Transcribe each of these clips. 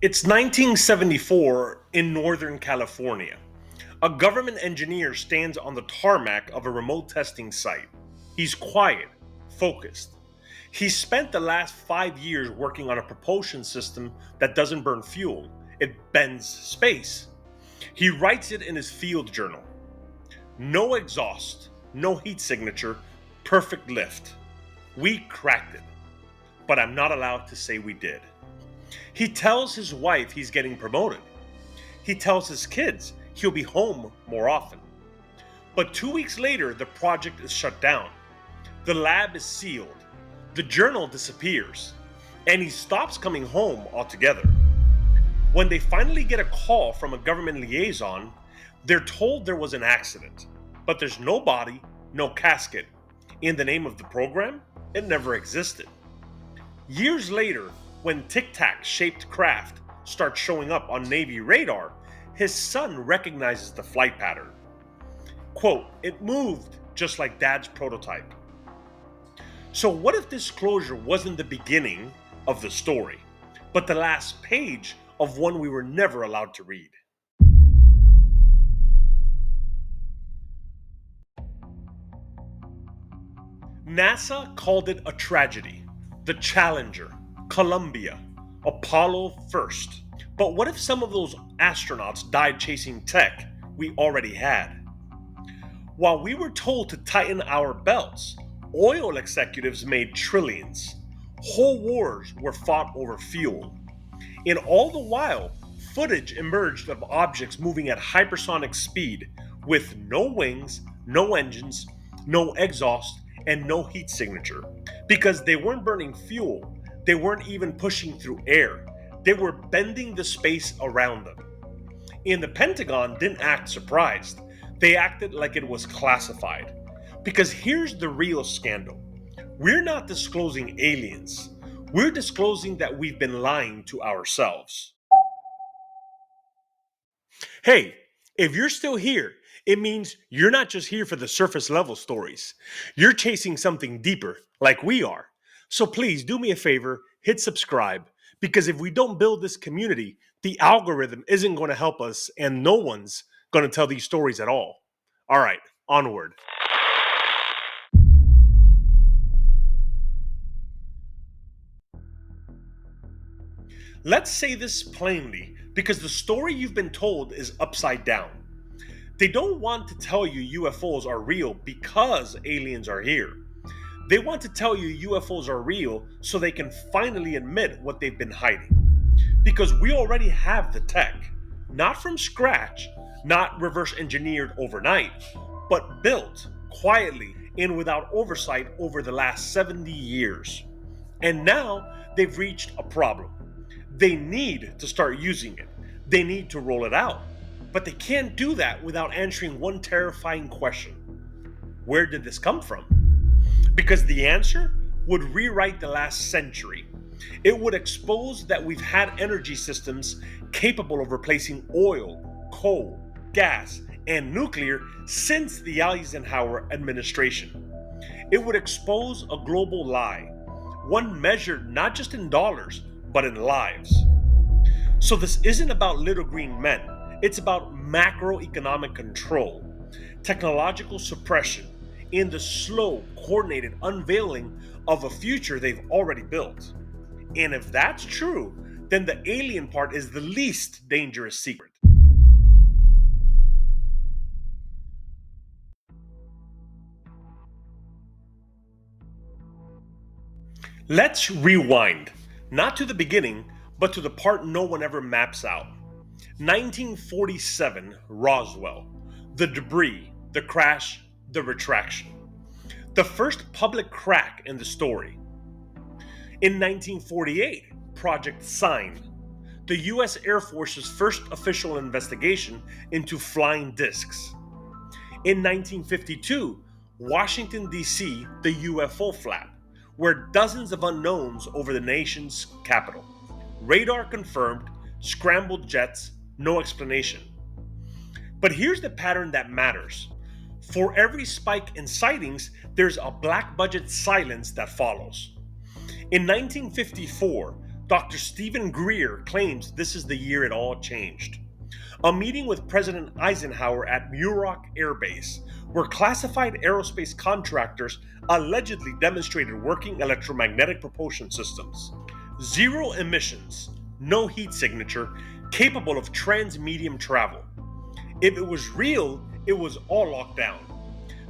It's 1974 in Northern California. A government engineer stands on the tarmac of a remote testing site. He's quiet, focused. He's spent the last 5 years working on a propulsion system that doesn't burn fuel, it bends space. He writes it in his field journal. No exhaust, no heat signature, perfect lift. We cracked it, but I'm not allowed to say we did. He tells his wife he's getting promoted. He tells his kids he'll be home more often. But 2 weeks later, the project is shut down. The lab is sealed. The journal disappears. And he stops coming home altogether. When they finally get a call from a government liaison, they're told there was an accident. But there's no body, no casket. In the name of the program, it never existed. Years later, when Tic Tac shaped craft starts showing up on Navy radar, his son recognizes the flight pattern. Quote, "It moved just like Dad's prototype." So what if this closure wasn't the beginning of the story, but the last page of one we were never allowed to read? NASA called it a tragedy. The Challenger, Columbia, Apollo first. But what if some of those astronauts died chasing tech we already had? While we were told to tighten our belts, oil executives made trillions. Whole wars were fought over fuel. And all the while, footage emerged of objects moving at hypersonic speed with no wings, no engines, no exhaust, and no heat signature. Because they weren't burning fuel, they weren't even pushing through air. They were bending the space around them. And the Pentagon didn't act surprised. They acted like it was classified. Because here's the real scandal. We're not disclosing aliens. We're disclosing that we've been lying to ourselves. Hey, if you're still here, it means you're not just here for the surface level stories. You're chasing something deeper, like we are. So please do me a favor, hit subscribe, because if we don't build this community, the algorithm isn't going to help us and no one's going to tell these stories at all. All right, onward. Let's say this plainly, because the story you've been told is upside down. They don't want to tell you UFOs are real because aliens are here. They want to tell you UFOs are real so they can finally admit what they've been hiding. Because we already have the tech, not from scratch, not reverse engineered overnight, but built quietly and without oversight over the last 70 years. And now they've reached a problem. They need to start using it. They need to roll it out. But they can't do that without answering one terrifying question. Where did this come from? Because the answer would rewrite the last century. It would expose that we've had energy systems capable of replacing oil, coal, gas, and nuclear since the Eisenhower administration. It would expose a global lie, one measured not just in dollars, but in lives. So this isn't about little green men. It's about macroeconomic control, technological suppression, and the slow, coordinated unveiling of a future they've already built. And if that's true, then the alien part is the least dangerous secret. Let's rewind, not to the beginning, but to the part no one ever maps out. 1947, Roswell. The debris, the crash, the retraction. The first public crack in the story. In 1948, Project Sign. The US Air Force's first official investigation into flying discs. In 1952, Washington, D.C., the UFO flap, where dozens of unknowns over the nation's capital. Radar confirmed, scrambled jets, no explanation. But here's the pattern that matters. For every spike in sightings, there's a black budget silence that follows. In 1954, Dr. Stephen Greer claims this is the year it all changed. A meeting with President Eisenhower at Muroc Air Base, where classified aerospace contractors allegedly demonstrated working electromagnetic propulsion systems. Zero emissions, no heat signature, capable of trans-medium travel. If it was real, it was all locked down.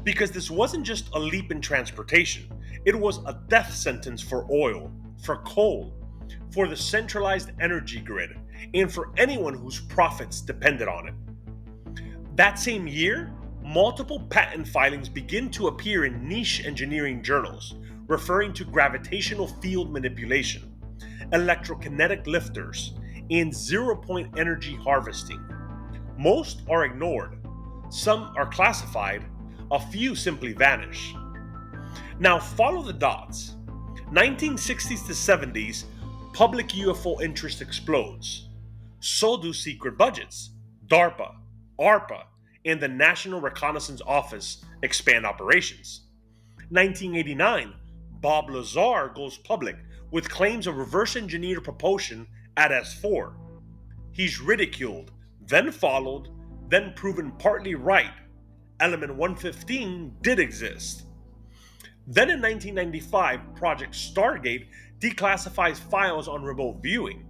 Because this wasn't just a leap in transportation, it was a death sentence for oil, for coal, for the centralized energy grid, and for anyone whose profits depended on it. That same year, multiple patent filings begin to appear in niche engineering journals, referring to gravitational field manipulation, electrokinetic lifters, and zero-point energy harvesting. Most are ignored, some are classified, a few simply vanish. Now follow the dots. 1960s to 70s, public UFO interest explodes. So do secret budgets. DARPA, ARPA, and the National Reconnaissance Office expand operations. 1989, Bob Lazar goes public with claims of reverse engineered propulsion at S4. He's ridiculed, then followed, then proven partly right. Element 115 did exist. Then in 1995, Project Stargate declassifies files on remote viewing,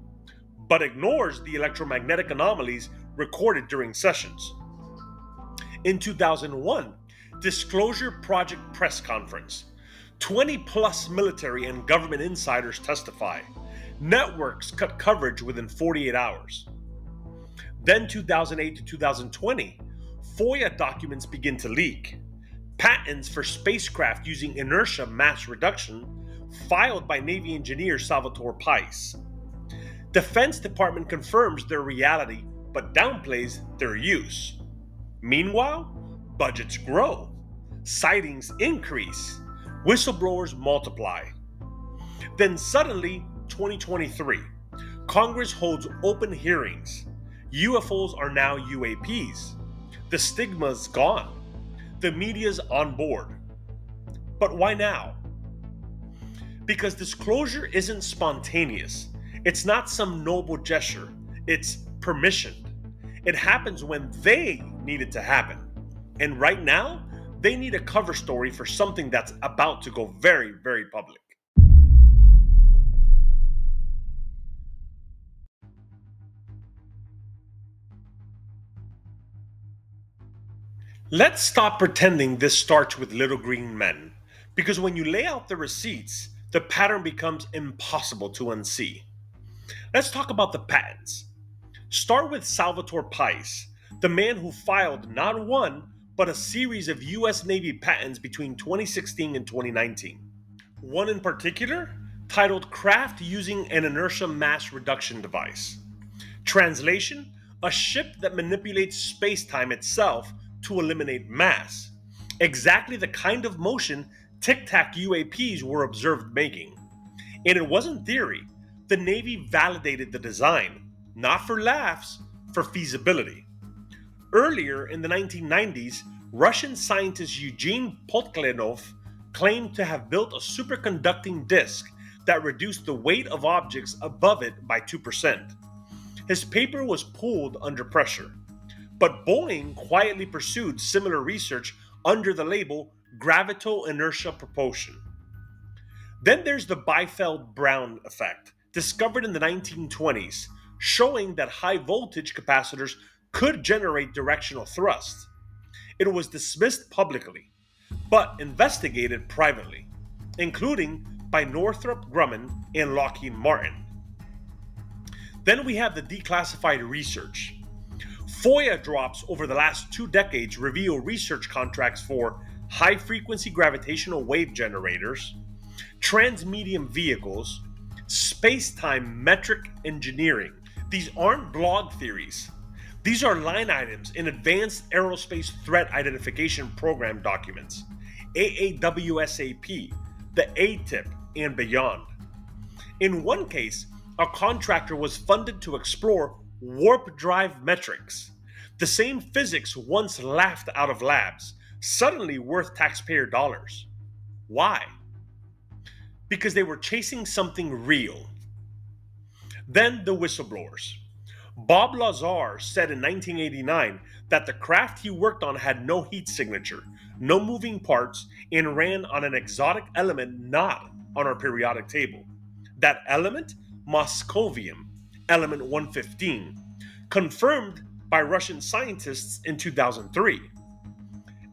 but ignores the electromagnetic anomalies recorded during sessions. In 2001, Disclosure Project press conference. 20 plus military and government insiders testify. Networks cut coverage within 48 hours. Then 2008 to 2020, FOIA documents begin to leak. Patents for spacecraft using inertia mass reduction filed by Navy engineer Salvatore Pais. Defense Department confirms their reality but downplays their use. Meanwhile, budgets grow, sightings increase, whistleblowers multiply. Then suddenly, 2023, Congress holds open hearings. UFOs are now UAPs. The stigma's gone. The media's on board. But why now? Because disclosure isn't spontaneous. It's not some noble gesture. It's permissioned. It happens when they need it to happen. And right now, they need a cover story for something that's about to go very, very public. Let's stop pretending this starts with little green men, because when you lay out the receipts, the pattern becomes impossible to unsee. Let's talk about the patents. Start with Salvatore Pais, the man who filed not one, but a series of US Navy patents between 2016 and 2019. One in particular, titled Craft Using an Inertia Mass Reduction Device. Translation: a ship that manipulates space-time itself to eliminate mass. Exactly the kind of motion Tic Tac UAPs were observed making. And it wasn't theory. The Navy validated the design, not for laughs, for feasibility. Earlier in the 1990s, Russian scientist Eugene Podkletnov claimed to have built a superconducting disk that reduced the weight of objects above it by 2%. His paper was pulled under pressure, but Boeing quietly pursued similar research under the label gravito inertia propulsion. Then there's the Biefeld-Brown effect, discovered in the 1920s, showing that high voltage capacitors could generate directional thrust. It was dismissed publicly, but investigated privately, including by Northrop Grumman and Lockheed Martin. Then we have the declassified research. FOIA drops over the last 2 decades reveal research contracts for high-frequency gravitational wave generators, transmedium vehicles, space-time metric engineering. These aren't blog theories. These are line items in Advanced Aerospace Threat Identification Program documents, AAWSAP, the AATIP, and beyond. In one case, a contractor was funded to explore warp drive metrics, the same physics once laughed out of labs, suddenly worth taxpayer dollars. Why? Because they were chasing something real. Then the whistleblowers. Bob Lazar said in 1989 that the craft he worked on had no heat signature, no moving parts, and ran on an exotic element not on our periodic table. That element, Moscovium, element 115, confirmed by Russian scientists in 2003.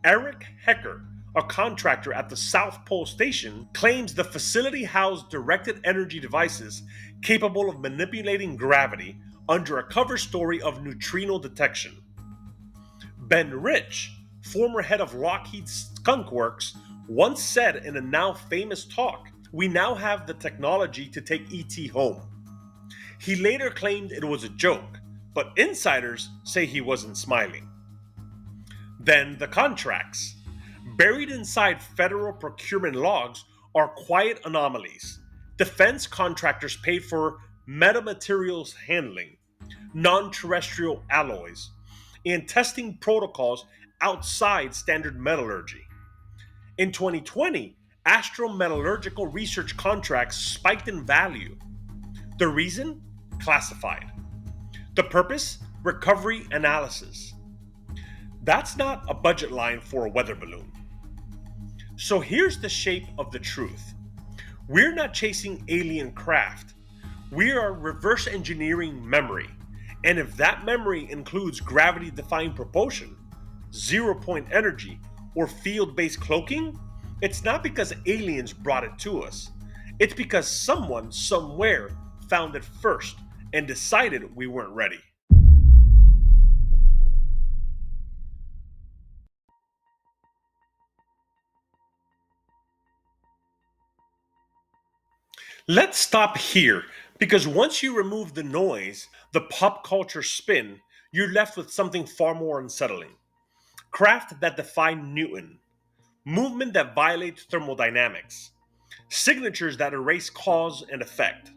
Eric Hecker, a contractor at the South Pole Station, claims the facility housed directed energy devices capable of manipulating gravity under a cover story of neutrino detection. Ben Rich, former head of Lockheed Skunk Works, once said in a now famous talk, "We now have the technology to take ET home." He later claimed it was a joke, but insiders say he wasn't smiling. Then the contracts. Buried inside federal procurement logs are quiet anomalies. Defense contractors paid for metamaterials handling, non terrestrial alloys, and testing protocols outside standard metallurgy. In 2020, astrometallurgical research contracts spiked in value. The reason? Classified. The purpose? Recovery analysis. That's not a budget line for a weather balloon. So here's the shape of the truth. We're not chasing alien craft. We are reverse engineering memory. And if that memory includes gravity defying propulsion, zero point energy, or field based cloaking, it's not because aliens brought it to us. It's because someone somewhere found it first and decided we weren't ready. Let's stop here because once you remove the noise, the pop culture spin, you're left with something far more unsettling. Craft that defy Newton, movement that violates thermodynamics, signatures that erase cause and effect.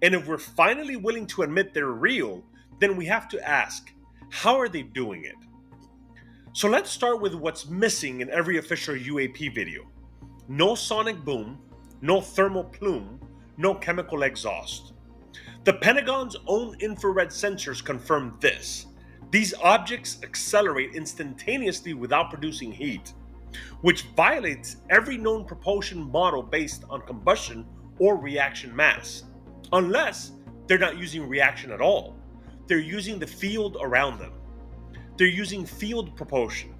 And if we're finally willing to admit they're real, then we have to ask, how are they doing it? So let's start with what's missing in every official UAP video. No sonic boom, no thermal plume, no chemical exhaust. The Pentagon's own infrared sensors confirm this. These objects accelerate instantaneously without producing heat, which violates every known propulsion model based on combustion or reaction mass. Unless they're not using reaction at all, they're using the field around them. They're using field propulsion.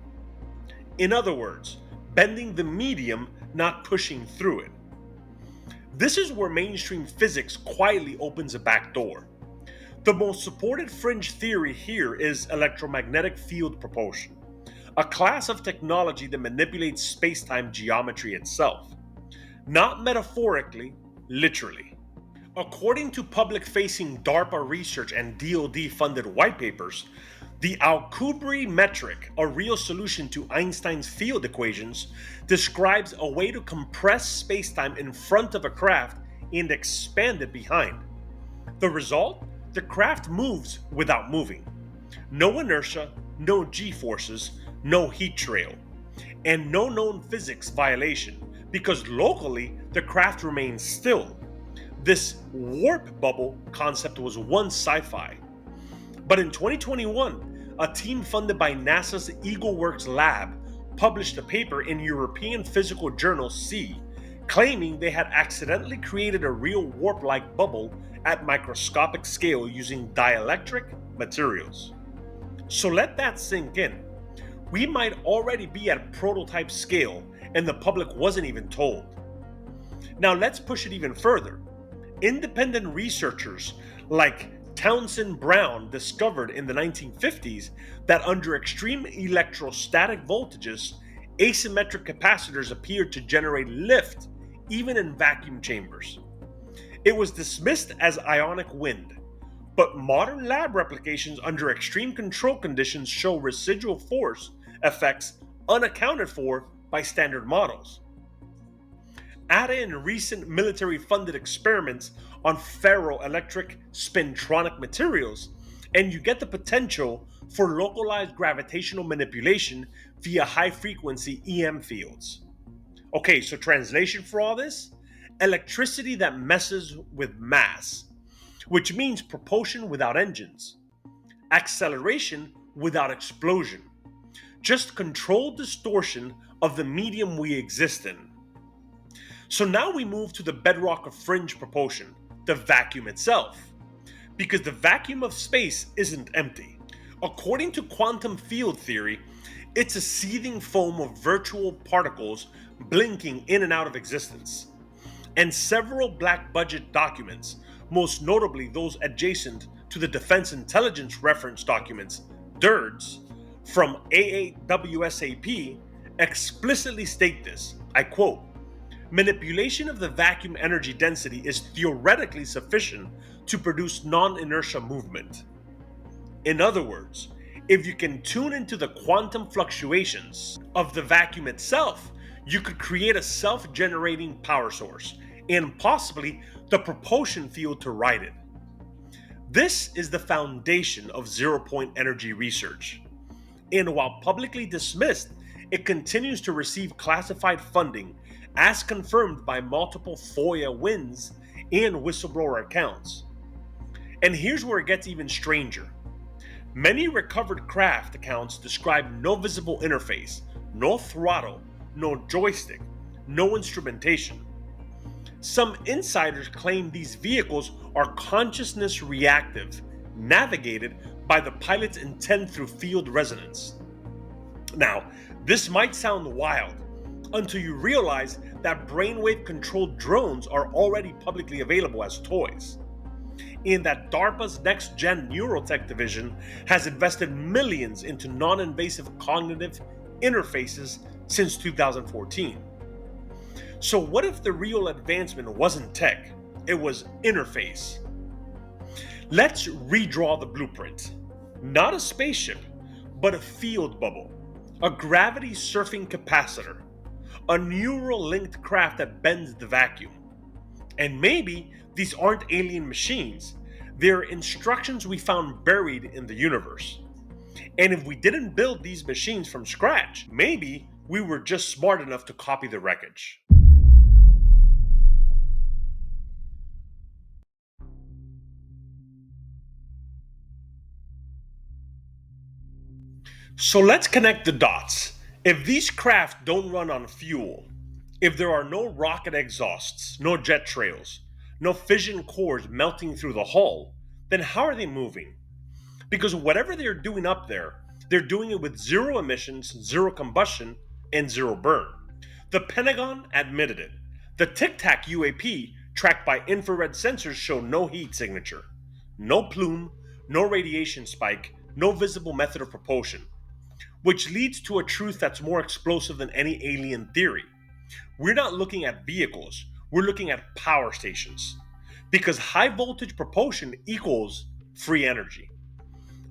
In other words, bending the medium, not pushing through it. This is where mainstream physics quietly opens a back door. The most supported fringe theory here is electromagnetic field propulsion, a class of technology that manipulates spacetime geometry itself. Not metaphorically, literally. According to public facing DARPA research and DoD funded white papers, the Alcubierre metric, a real solution to Einstein's field equations, describes a way to compress spacetime in front of a craft and expand it behind. The result? The craft moves without moving. No inertia, no g-forces, no heat trail, and no known physics violation, because locally the craft remains still. This warp bubble concept was once sci-fi. But in 2021, a team funded by NASA's EagleWorks lab published a paper in European physical journal C, claiming they had accidentally created a real warp-like bubble at microscopic scale using dielectric materials. So let that sink in. We might already be at prototype scale and the public wasn't even told. Now let's push it even further. Independent researchers like Townsend Brown discovered in the 1950s that under extreme electrostatic voltages, asymmetric capacitors appeared to generate lift even in vacuum chambers. It was dismissed as ionic wind, but modern lab replications under extreme control conditions show residual force effects unaccounted for by standard models. Add in recent military funded experiments on ferroelectric spintronic materials, and you get the potential for localized gravitational manipulation via high frequency EM fields. Okay, so translation for all this: electricity that messes with mass. which means propulsion without engines, acceleration without explosion, just controlled distortion of the medium we exist in. So now we move to the bedrock of fringe propulsion, the vacuum itself, because the vacuum of space isn't empty. According to quantum field theory, it's a seething foam of virtual particles blinking in and out of existence. And several black budget documents, most notably those adjacent to the Defense Intelligence Reference Documents, DIRDs, from AAWSAP, explicitly state this. I quote, manipulation of the vacuum energy density is theoretically sufficient to produce non-inertia movement. In other words, if you can tune into the quantum fluctuations of the vacuum itself, you could create a self-generating power source and possibly the propulsion field to ride it. This is the foundation of zero-point energy research. And while publicly dismissed, it continues to receive classified funding as confirmed by multiple FOIA wins and whistleblower accounts. And here's where it gets even stranger. Many recovered craft accounts describe no visible interface, no throttle, no joystick, no instrumentation. Some insiders claim these vehicles are consciousness reactive, navigated by the pilot's intent through field resonance. Now, this might sound wild until you realize that brainwave controlled drones are already publicly available as toys, and that DARPA's next gen neurotech division has invested millions into non invasive cognitive interfaces since 2014. So, what if the real advancement wasn't tech, it was interface? Let's redraw the blueprint. Not a spaceship, but a field bubble, a gravity surfing capacitor, a neural linked craft that bends the vacuum. And maybe these aren't alien machines, they're instructions we found buried in the universe. And if we didn't build these machines from scratch, maybe we were just smart enough to copy the wreckage. So let's connect the dots. If these craft don't run on fuel, if there are no rocket exhausts, no jet trails, no fission cores melting through the hull, then how are they moving? Because whatever they're doing up there, they're doing it with zero emissions, zero combustion, and zero burn. The Pentagon admitted it. The Tic Tac UAP tracked by infrared sensors show no heat signature, no plume, no radiation spike, no visible method of propulsion, which leads to a truth that's more explosive than any alien theory. We're not looking at vehicles, we're looking at power stations. Because high voltage propulsion equals free energy.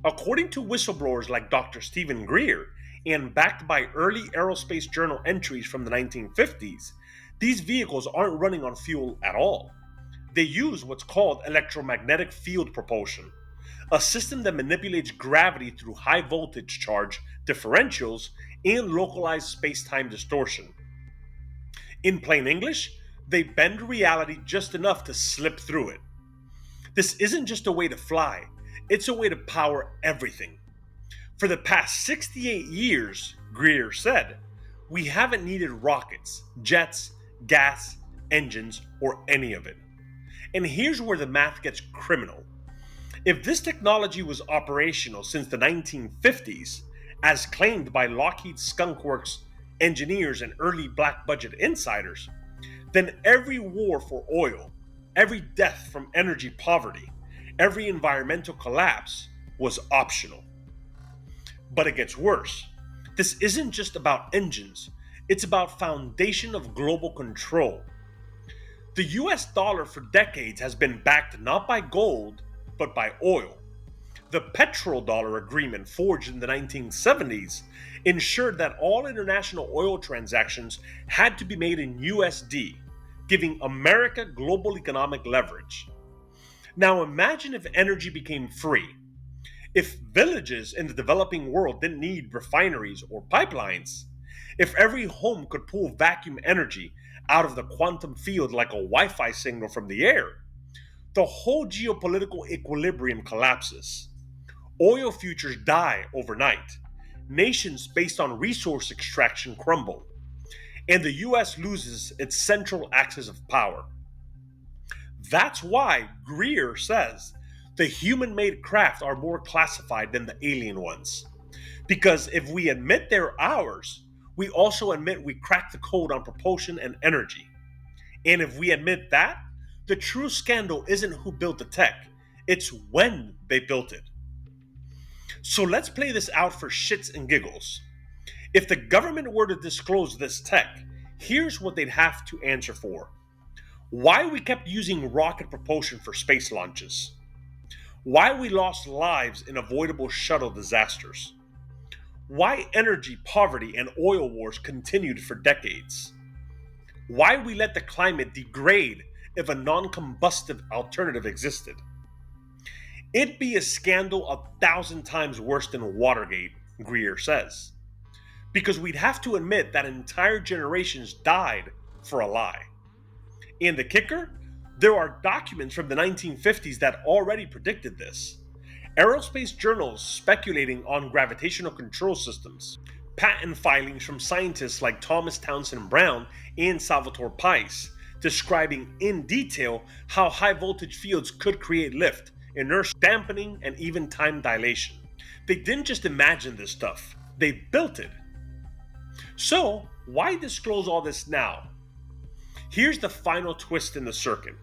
According to whistleblowers like Dr. Stephen Greer, and backed by early aerospace journal entries from the 1950s, these vehicles aren't running on fuel at all. They use what's called electromagnetic field propulsion, a system that manipulates gravity through high voltage charge differentials and localized space-time distortion. In plain English, they bend reality just enough to slip through it. This isn't just a way to fly, it's a way to power everything. For the past 68 years, Greer said, we haven't needed rockets, jets, gas, engines, or any of it. And here's where the math gets criminal. If this technology was operational since the 1950s, as claimed by Lockheed Skunk Works engineers and early black budget insiders, then every war for oil, every death from energy poverty, every environmental collapse was optional. But it gets worse. This isn't just about engines, it's about foundation of global control. The US dollar for decades has been backed not by gold, but by oil. The petrodollar agreement forged in the 1970s ensured that all international oil transactions had to be made in USD, giving America global economic leverage. Now imagine if energy became free. If villages in the developing world didn't need refineries or pipelines, if every home could pull vacuum energy out of the quantum field like a Wi Fi signal from the air, the whole geopolitical equilibrium collapses. Oil futures die overnight. Nations based on resource extraction crumble. And the US loses its central axis of power. That's why Greer says the human made craft are more classified than the alien ones. Because if we admit they're ours, we also admit we cracked the code on propulsion and energy. And if we admit that, the true scandal isn't who built the tech, it's when they built it. So let's play this out for shits and giggles. If the government were to disclose this tech, here's what they'd have to answer for: why we kept using rocket propulsion for space launches, why we lost lives in avoidable shuttle disasters, why energy poverty and oil wars continued for decades, why we let the climate degrade if a non-combustive alternative existed. It'd be a scandal 1,000 times worse than Watergate, Greer says, because we'd have to admit that entire generations died for a lie. And the kicker? There are documents from the 1950s that already predicted this. Aerospace journals speculating on gravitational control systems, patent filings from scientists like Thomas Townsend Brown and Salvatore Pais, describing in detail how high voltage fields could create lift, inertia, dampening, and even time dilation. They didn't just imagine this stuff, they built it. So, why disclose all this now? Here's the final twist in the circuit.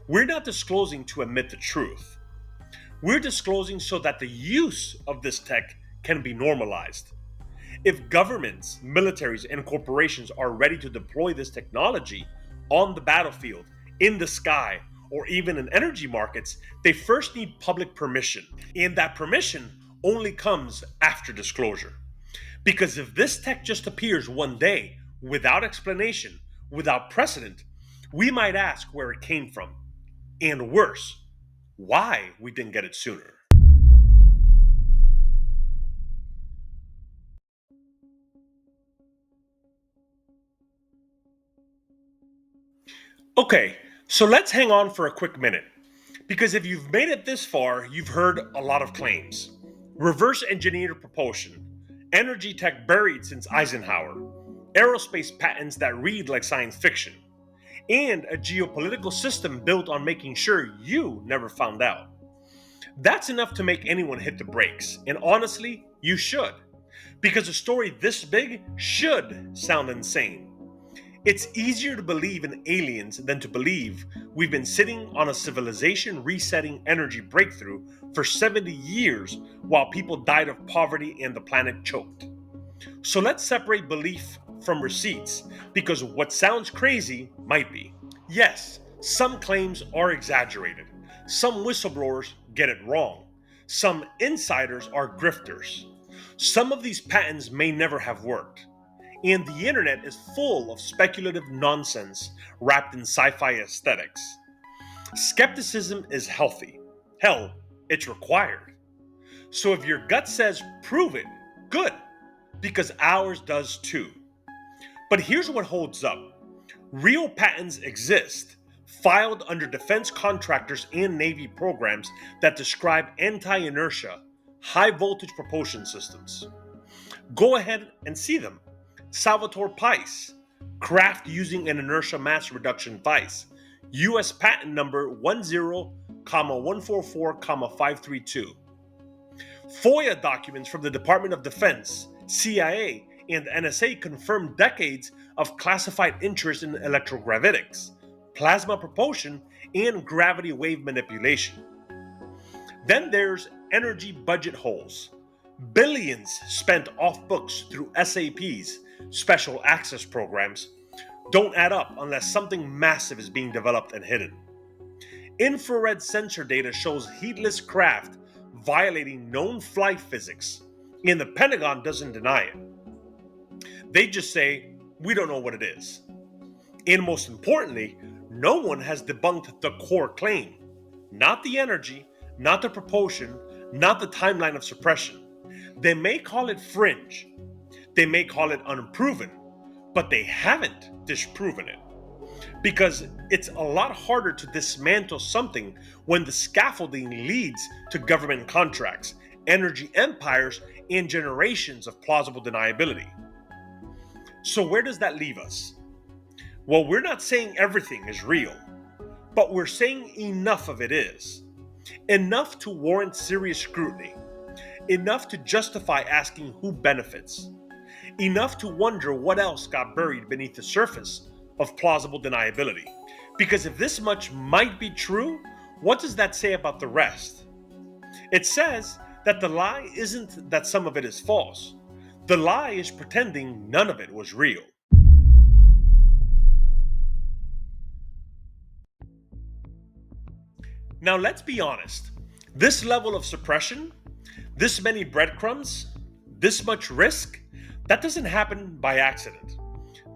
We're not disclosing to admit the truth. We're disclosing so that the use of this tech can be normalized. If governments, militaries, and corporations are ready to deploy this technology on the battlefield, in the sky, or even in energy markets, they first need public permission. And that permission only comes after disclosure. Because if this tech just appears one day, without explanation, without precedent, we might ask where it came from. And worse, why we didn't get it sooner. Okay, so let's hang on for a quick minute. Because if you've made it this far, you've heard a lot of claims. Reverse engineered propulsion, energy tech buried since Eisenhower, aerospace patents that read like science fiction, and a geopolitical system built on making sure you never found out. That's enough to make anyone hit the brakes, and honestly, you should. Because a story this big should sound insane. It's easier to believe in aliens than to believe we've been sitting on a civilization resetting energy breakthrough for 70 years while people died of poverty and the planet choked. So let's separate belief from receipts, because what sounds crazy might be. Yes, some claims are exaggerated. Some whistleblowers get it wrong. Some insiders are grifters. Some of these patents may never have worked. And the internet is full of speculative nonsense wrapped in sci-fi aesthetics. Skepticism is healthy. Hell, it's required. So if your gut says prove it, good, because ours does too. But here's what holds up. Real patents exist, filed under defense contractors and Navy programs that describe anti-inertia, high voltage propulsion systems. Go ahead and see them. Salvatore Pais, craft using an inertia mass reduction device, US patent number 10,144,532. FOIA documents from the Department of Defense, CIA, and NSA confirm decades of classified interest in electrogravitics, plasma propulsion, and gravity wave manipulation. Then there's energy budget holes. Billions spent off books through SAPs, special access programs, don't add up unless something massive is being developed and hidden. Infrared sensor data shows heatless craft violating known flight physics, and the Pentagon doesn't deny it. They just say, we don't know what it is. And most importantly, no one has debunked the core claim. Not the energy, not the propulsion, not the timeline of suppression. They may call it fringe, they may call it unproven, but they haven't disproven it. Because it's a lot harder to dismantle something when the scaffolding leads to government contracts, energy empires, and generations of plausible deniability. So, where does that leave us? Well, we're not saying everything is real, but we're saying enough of it is. Enough to warrant serious scrutiny. Enough to justify asking who benefits. Enough to wonder what else got buried beneath the surface of plausible deniability. Because if this much might be true, what does that say about the rest? It says that the lie isn't that some of it is false. The lie is pretending none of it was real. Now, let's be honest. This level of suppression, this many breadcrumbs, this much risk, that doesn't happen by accident.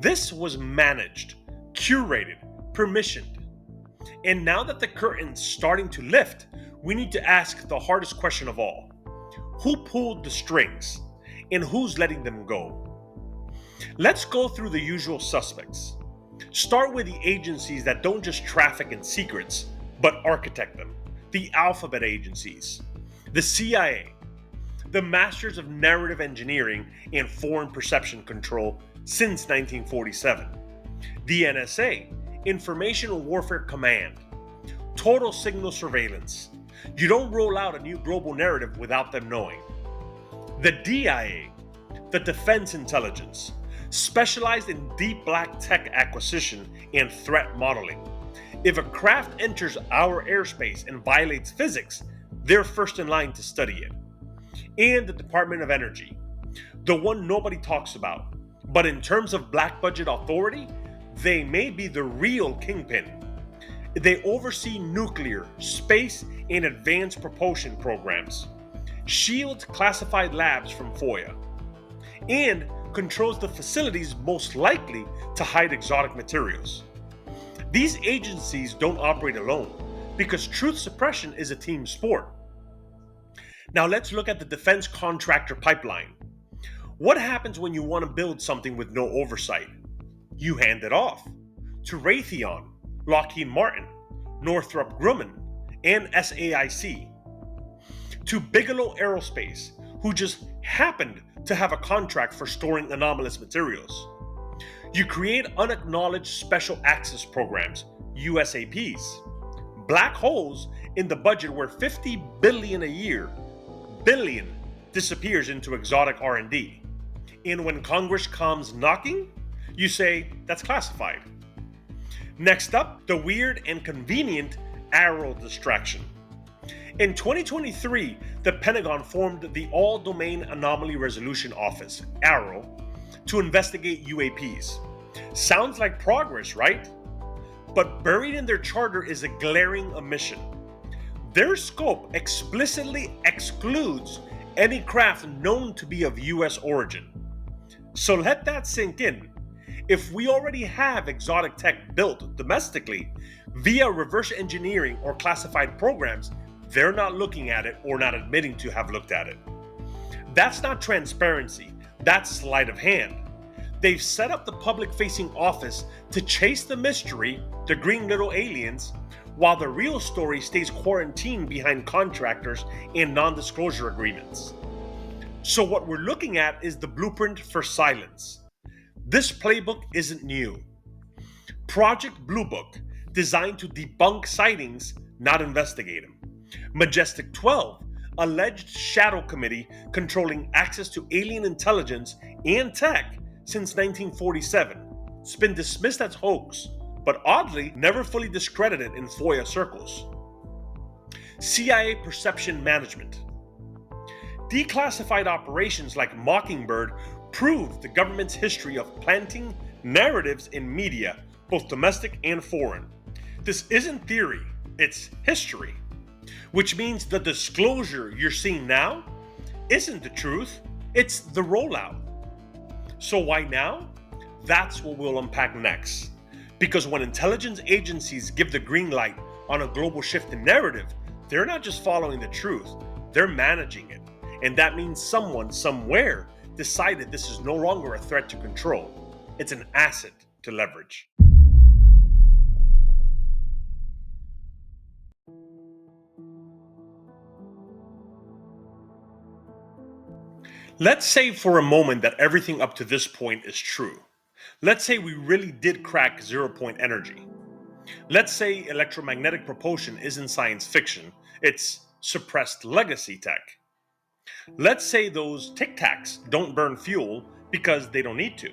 This was managed, curated, permissioned. And now that the curtain's starting to lift, we need to ask the hardest question of all. Who pulled the strings? And who's letting them go? Let's go through the usual suspects. Start with the agencies that don't just traffic in secrets, but architect them. The alphabet agencies. The CIA, the masters of narrative engineering and foreign perception control since 1947. The NSA, Information Warfare Command. Total signal surveillance. You don't roll out a new global narrative without them knowing. The DIA, the Defense Intelligence, specialized in deep black tech acquisition and threat modeling. If a craft enters our airspace and violates physics, they're first in line to study it. And the Department of Energy, the one nobody talks about. But in terms of black budget authority, they may be the real kingpin. They oversee nuclear, space, and advanced propulsion programs, shield classified labs from FOIA, and controls the facilities most likely to hide exotic materials. These agencies don't operate alone because truth suppression is a team sport. Now let's look at the defense contractor pipeline. What happens when you want to build something with no oversight? You hand it off to Raytheon, Lockheed Martin, Northrop Grumman, and SAIC, to Bigelow Aerospace, who just happened to have a contract for storing anomalous materials. You create unacknowledged special access programs, USAPs, black holes in the budget where $50 billion a year, billion, disappears into exotic R&D. And when Congress comes knocking, you say that's classified. Next up, the weird and convenient AARO distraction. In 2023, the Pentagon formed the All-Domain Anomaly Resolution Office, AARO, to investigate UAPs. Sounds like progress, right? But buried in their charter is a glaring omission. Their scope explicitly excludes any craft known to be of US origin. So let that sink in. If we already have exotic tech built domestically via reverse engineering or classified programs, they're not looking at it or not admitting to have looked at it. That's not transparency, that's sleight of hand. They've set up the public-facing office to chase the mystery, the green little aliens, while the real story stays quarantined behind contractors and non-disclosure agreements. So what we're looking at is the blueprint for silence. This playbook isn't new. Project Blue Book, designed to debunk sightings, not investigate them. Majestic 12, alleged shadow committee controlling access to alien intelligence and tech since 1947. It's been dismissed as hoax, but oddly never fully discredited in FOIA circles. CIA perception management. Declassified operations like Mockingbird proved the government's history of planting narratives in media, both domestic and foreign. This isn't theory, it's history. Which means the disclosure you're seeing now isn't the truth, it's the rollout. So why now? That's what we'll unpack next. Because when intelligence agencies give the green light on a global shift in narrative, they're not just following the truth, they're managing it. And that means someone, somewhere, decided this is no longer a threat to control. It's an asset to leverage. Let's say for a moment that everything up to this point is true. Let's say we really did crack zero point energy. Let's say electromagnetic propulsion isn't science fiction, it's suppressed legacy tech. Let's say those Tic Tacs don't burn fuel because they don't need to.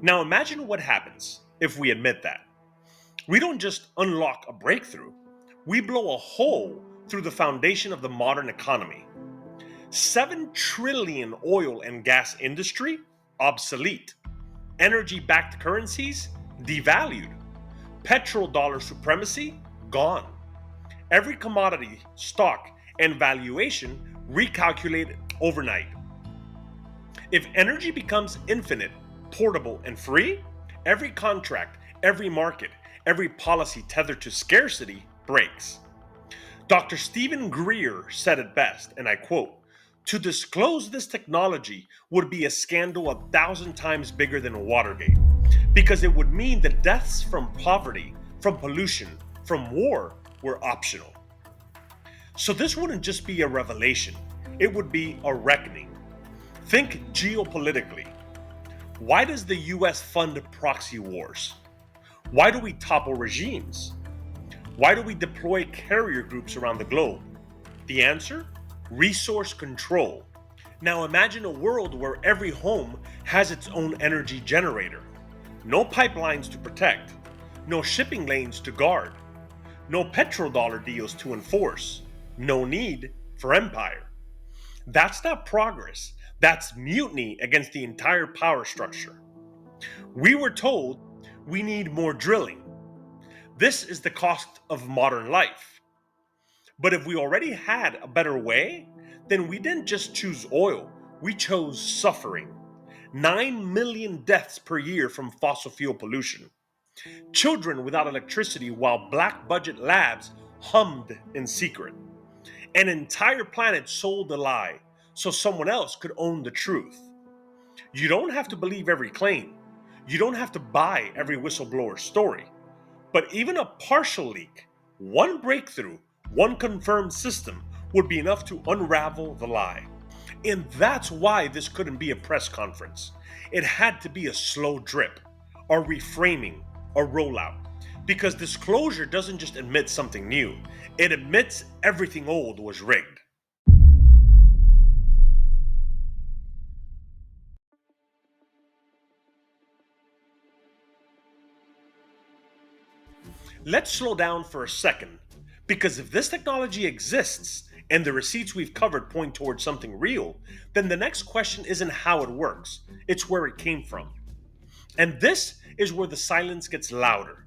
Now imagine what happens if we admit that. We don't just unlock a breakthrough, we blow a hole through the foundation of the modern economy. 7 trillion oil and gas industry obsolete. Energy backed currencies devalued. Petrodollar supremacy gone. Every commodity, stock, and valuation recalculated overnight. If energy becomes infinite, portable, and free, every contract, every market, every policy tethered to scarcity breaks. Dr. Stephen Greer said it best, and I quote, "To disclose this technology would be a scandal 1,000 times bigger than Watergate, because it would mean the deaths from poverty, from pollution, from war were optional." So this wouldn't just be a revelation, it would be a reckoning. Think geopolitically. Why does the US fund proxy wars? Why do we topple regimes? Why do we deploy carrier groups around the globe? The answer? Resource control. Now imagine a world where every home has its own energy generator. No pipelines to protect. No shipping lanes to guard. No petrodollar deals to enforce. No need for empire. That's not progress. That's mutiny against the entire power structure. We were told we need more drilling. This is the cost of modern life. But if we already had a better way, then we didn't just choose oil, we chose suffering. 9 million deaths per year from fossil fuel pollution. Children without electricity while black budget labs hummed in secret. An entire planet sold a lie so someone else could own the truth. You don't have to believe every claim. You don't have to buy every whistleblower story. But even a partial leak, one breakthrough, one confirmed system would be enough to unravel the lie. And that's why this couldn't be a press conference. It had to be a slow drip, a reframing, a rollout. Because disclosure doesn't just admit something new, it admits everything old was rigged. Let's slow down for a second, because if this technology exists and the receipts we've covered point towards something real, then the next question isn't how it works, it's where it came from. And this is where the silence gets louder.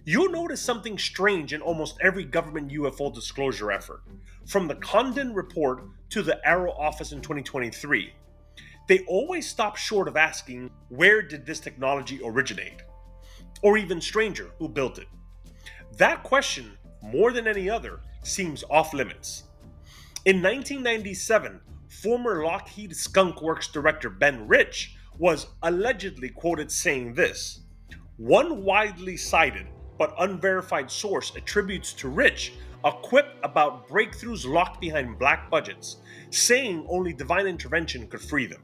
You'll notice something strange in almost every government UFO disclosure effort, from the Condon report to the AARO office in 2023. They always stop short of asking, where did this technology originate? Or even stranger, who built it? That question, more than any other, seems off limits. In 1997, former Lockheed Skunk Works director Ben Rich was allegedly quoted saying this. One widely cited but unverified source attributes to Rich a quip about breakthroughs locked behind black budgets, saying only divine intervention could free them.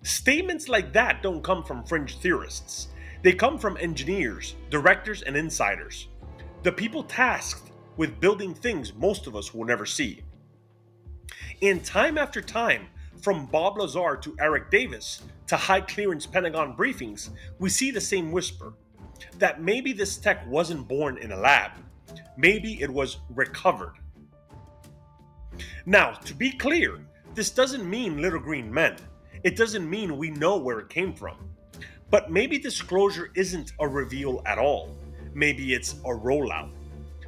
Statements like that don't come from fringe theorists. They come from engineers, directors, and insiders. The people tasked with building things most of us will never see. And time after time, from Bob Lazar to Eric Davis to high clearance Pentagon briefings, we see the same whisper that maybe this tech wasn't born in a lab, maybe it was recovered. Now, to be clear, this doesn't mean little green men. It doesn't mean we know where it came from. But maybe disclosure isn't a reveal at all. Maybe it's a rollout.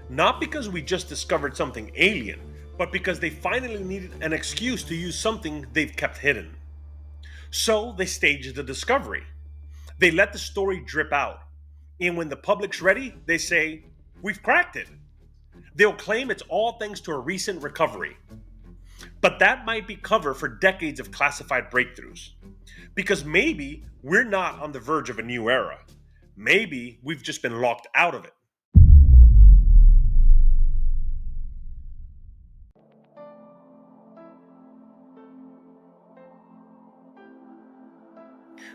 Not because we just discovered something alien, but because they finally needed an excuse to use something they've kept hidden. So they staged the discovery. They let the story drip out. And when the public's ready, they say, "We've cracked it." They'll claim it's all thanks to a recent recovery. But that might be cover for decades of classified breakthroughs. Because maybe we're not on the verge of a new era. Maybe we've just been locked out of it.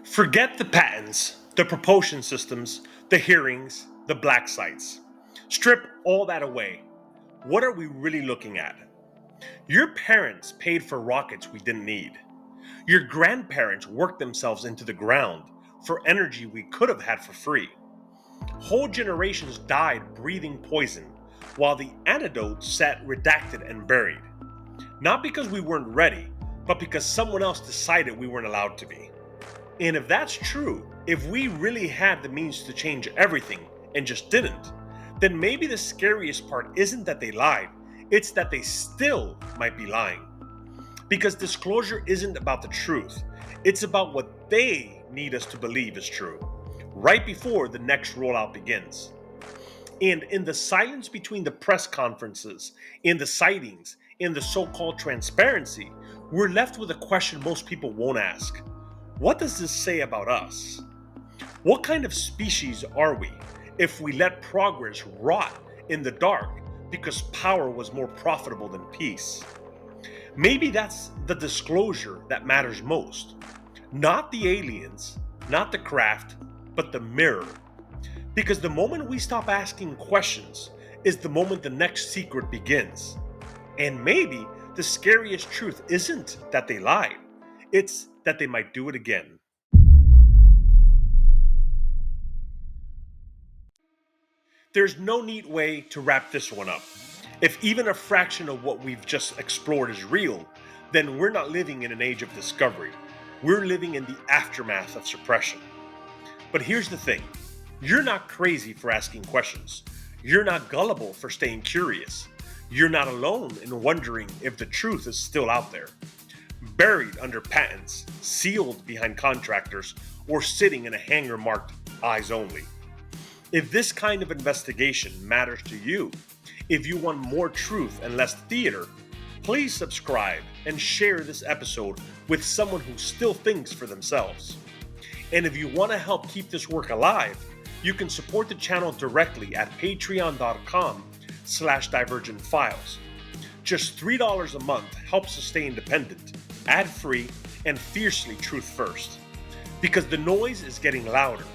Forget the patents, the propulsion systems, the hearings, the black sites. Strip all that away. What are we really looking at? Your parents paid for rockets we didn't need. Your grandparents worked themselves into the ground for energy we could have had for free. Whole generations died breathing poison, while the antidote sat redacted and buried. Not because we weren't ready, but because someone else decided we weren't allowed to be. And if that's true, if we really had the means to change everything and just didn't, then maybe the scariest part isn't that they lied, it's that they still might be lying. Because disclosure isn't about the truth, it's about what they need us to believe is true, right before the next rollout begins. And in the silence between the press conferences, in the sightings, in the so called transparency, we're left with a question most people won't ask. What does this say about us? What kind of species are we if we let progress rot in the dark because power was more profitable than peace? Maybe that's the disclosure that matters most. Not the aliens, not the craft, but the mirror. Because the moment we stop asking questions is the moment the next secret begins. And maybe the scariest truth isn't that they lied, it's that they might do it again. There's no neat way to wrap this one up. If even a fraction of what we've just explored is real, then we're not living in an age of discovery. We're living in the aftermath of suppression. But here's the thing, you're not crazy for asking questions. You're not gullible for staying curious. You're not alone in wondering if the truth is still out there, buried under patents, sealed behind contractors, or sitting in a hangar marked eyes only. If this kind of investigation matters to you, if you want more truth and less theater, please subscribe and share this episode with someone who still thinks for themselves. And if you want to help keep this work alive, you can support the channel directly at patreon.com/divergentfiles. Just $3 a month helps us stay independent, ad-free, and fiercely truth-first. Because the noise is getting louder,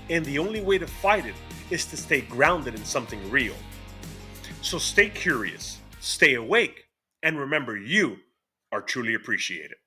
and the only way to fight it is to stay grounded in something real. So stay curious, stay awake, and remember you are truly appreciated.